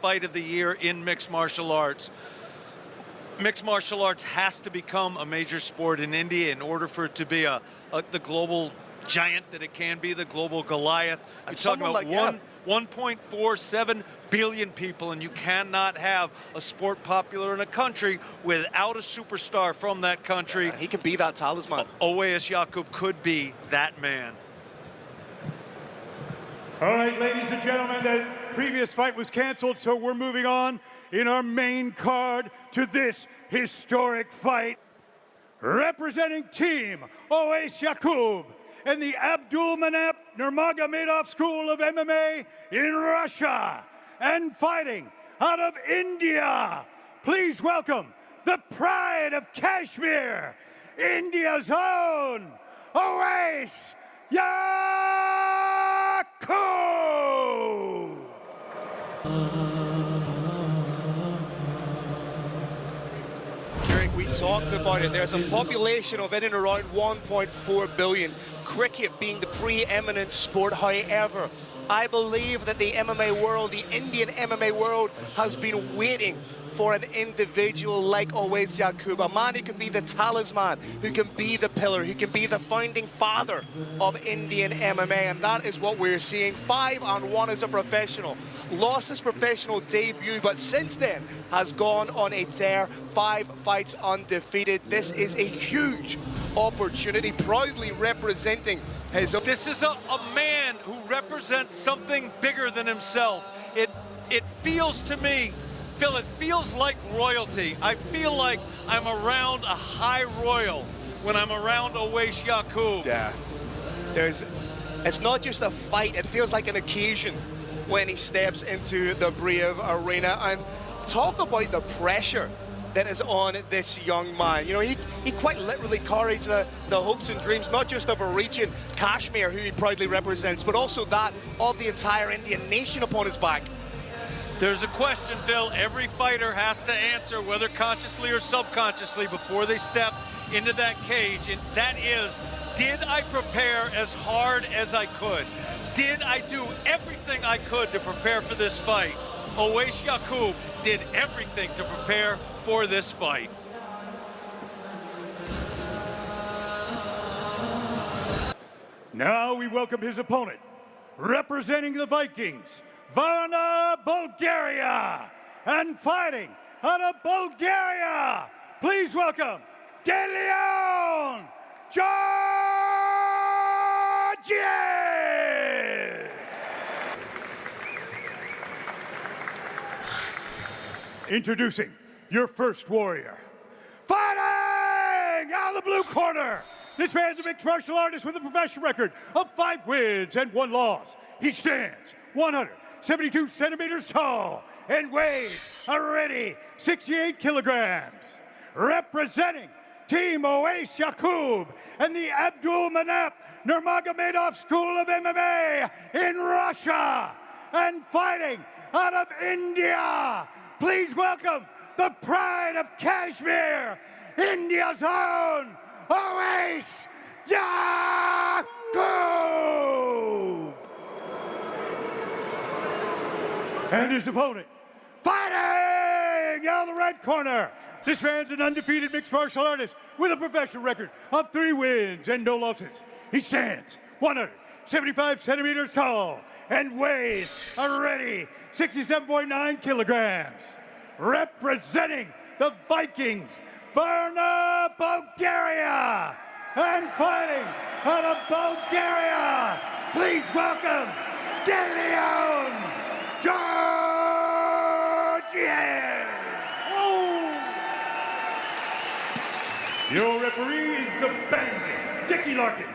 Fight of the year in mixed martial arts. Mixed martial arts has to become a major sport in India in order for it to be the global giant that it can be, the global Goliath. You're talking about 1.47 billion people, and you cannot have a sport popular in a country without a superstar from that country. Yeah, he can be that talisman. Owais Yaqoob could be that man. All right, ladies and gentlemen, the previous fight was canceled, so we're moving on in our main card to this historic fight. Representing Team Owais Yaqoob and the Abdulmanap Nurmagomedov School of MMA in Russia, and fighting out of India, please welcome the pride of Kashmir, India's own Owais Yaqoob. We talked about it. There's a population of in and around 1.4 billion. Cricket being the preeminent sport. However, I believe that the MMA world, the Indian MMA world, has been waiting for an individual like Owais Yaqoob, a man who can be the talisman, who can be the pillar, who can be the founding father of Indian MMA, and that is what we're seeing. 5-1 as a professional, lost his professional debut, but since then has gone on a tear, 5 fights undefeated. This is a huge opportunity, proudly representing his own. This is a man who represents something bigger than himself. It feels to me, Phil, it feels like royalty. I feel like I'm around a high royal when I'm around Owais Yaqoob. Yeah, it's not just a fight, it feels like an occasion when he steps into the Brave Arena. And talk about the pressure that is on this young man. You know, he quite literally carries the hopes and dreams, not just of a region, Kashmir, who he proudly represents, but also that of the entire Indian nation upon his back. There's a question, Phil, every fighter has to answer, whether consciously or subconsciously, before they step into that cage, and that is, did I prepare as hard as I could? Did I do everything I could to prepare for this fight? Owais Yaqoob did everything to prepare for this fight. Now we welcome his opponent, representing the Vikings, Varna, Bulgaria, and fighting out of Bulgaria, please welcome Delyan Georgiev. Introducing your first warrior, fighting out of the blue corner. This man's a mixed martial artist with a professional record of 5 wins and 1 loss. He stands 172 centimeters tall and weighs a ready 68 kilograms. Representing Team Owais Yaqoob and the Abdulmanap Nurmagomedov School of MMA in Russia, and fighting out of India, please welcome the pride of Kashmir, India's own Owais Yaqoob. And his opponent, fighting out of the red corner. This man's an undefeated mixed martial artist with a professional record of 3 wins and no losses. He stands 175 centimeters tall and weighs a ready 67.9 kilograms. Representing the Vikings, Varna, Bulgaria, and fighting out of Bulgaria, please welcome Delyan Georgiev. Your referee is the Bandit, Dickie Larkin.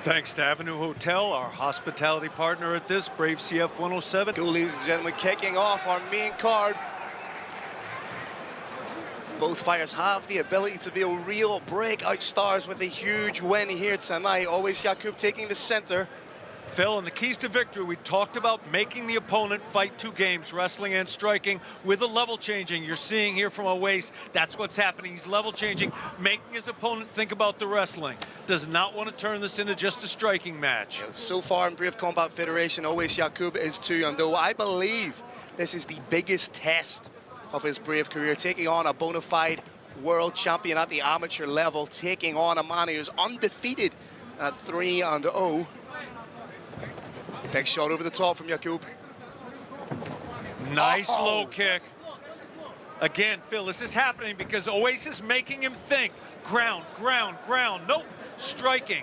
Thanks to Avenue Hotel, our hospitality partner at this, Brave CF 107. Cool, ladies and gentlemen, kicking off our main card. Both fighters have the ability to be real breakout stars with a huge win here tonight. Owais Yaqoob taking the center. Phil, and the keys to victory, we talked about making the opponent fight 2 games, wrestling and striking, with a level changing. You're seeing here from Owais, that's what's happening. He's level changing, making his opponent think about the wrestling. Does not want to turn this into just a striking match. So far in Brave Combat Federation, Owais Yaqoob is 2, and though I believe this is the biggest test of his brave career, taking on a bona fide world champion at the amateur level, taking on a man who's undefeated at 3-0. Big shot over the top from Yaqoob. Nice low kick. Again, Phil, this is happening because Owais is making him think. Ground, ground, ground. Nope, striking.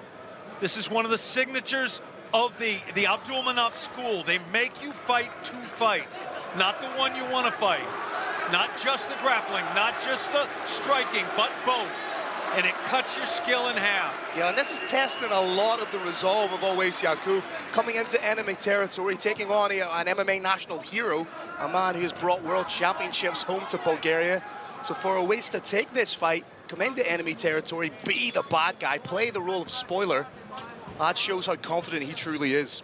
This is one of the signatures of the Abdul Manap school. They make you fight 2 fights, not the one you want to fight. Not just the grappling, not just the striking, but both. And it cuts your skill in half. Yeah, and this is testing a lot of the resolve of Owais Yaqoob, coming into enemy territory, taking on an MMA national hero, a man who's brought world championships home to Bulgaria. So for Owais to take this fight, come into enemy territory, be the bad guy, play the role of spoiler, that shows how confident he truly is.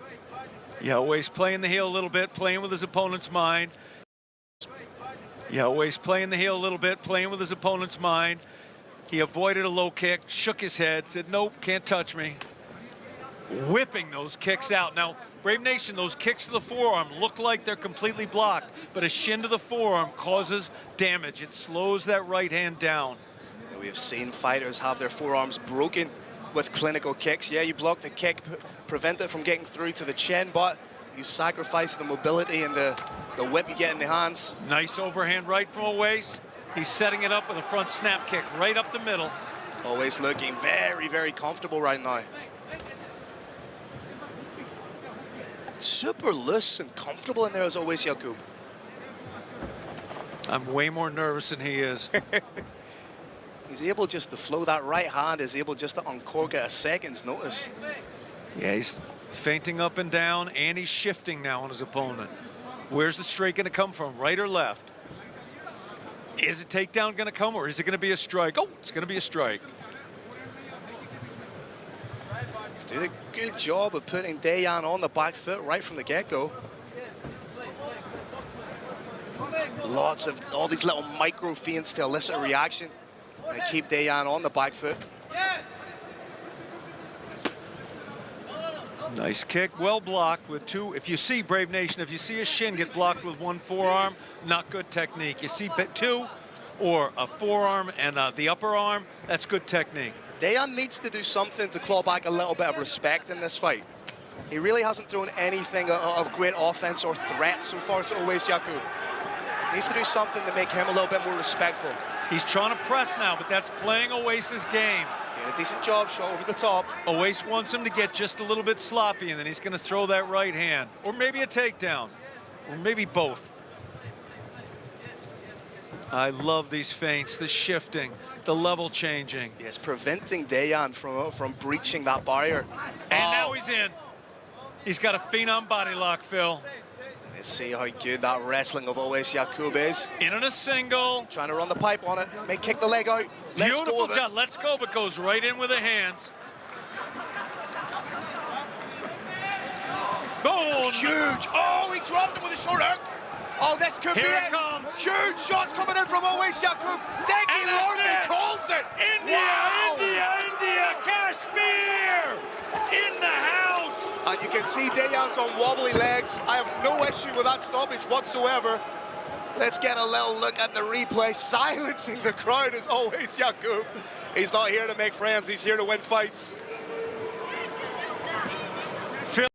Yeah, Owais playing the heel a little bit, playing with his opponent's mind. Yeah, Owais playing the heel a little bit, playing with his opponent's mind. He avoided a low kick, shook his head, said, nope, can't touch me. Whipping those kicks out. Now, Brave Nation, those kicks to the forearm look like they're completely blocked, but a shin to the forearm causes damage. It slows that right hand down. We have seen fighters have their forearms broken with clinical kicks. Yeah, you block the kick, prevent it from getting through to the chin, but you sacrifice the mobility and the whip you get in the hands. Nice overhand right from Owais. He's setting it up with a front snap kick right up the middle. Owais looking very, very comfortable right now. Super loose and comfortable in there as Owais Yaqoob. I'm way more nervous than he is. He's able just to flow that right hand, is able just to uncork at a second's notice. Yeah, he's feinting up and down, and he's shifting now on his opponent. Where's the straight going to come from, right or left? Is a takedown going to come, or is it going to be a strike? Oh, it's going to be a strike. He's doing a good job of putting Delyan on the back foot right from the get-go. Lots of all these little micro feints to elicit a reaction and keep Delyan on the back foot. Nice kick, well blocked with 2. If you see, Brave Nation, if you see a shin get blocked with 1 forearm, not good technique. You see 2 or a forearm and the upper arm, that's good technique. Delyan needs to do something to claw back a little bit of respect in this fight. He really hasn't thrown anything of great offense or threat so far to Owais Yaqoob. He needs to do something to make him a little bit more respectful. He's trying to press now, but that's playing Owais's game. Doing a decent job, shot over the top. Owais wants him to get just a little bit sloppy, and then he's going to throw that right hand. Or maybe a takedown. Or maybe both. I love these feints, the shifting, the level changing. Yes, preventing Delyan from breaching that barrier. And now he's in. He's got a phenom body lock, Phil. Let's see how good that wrestling of Owais Yaqoob is. In on a single. Trying to run the pipe on it. May kick the leg out. Let's Beautiful go job. Let's go, but goes right in with the hands. Boom. Huge. Oh, he dropped him with a short hook. Oh, this could Here be it it. comes. Huge shots coming in from Owais Yaqoob. Deggy Lordy calls it. India, Wow. India, Kashmir in the house. And you can see Delyan's on wobbly legs. I have no issue with that stoppage whatsoever. Let's get a little look at the replay. Silencing the crowd is Owais Yaqoob. He's not here to make friends. He's here to win fights.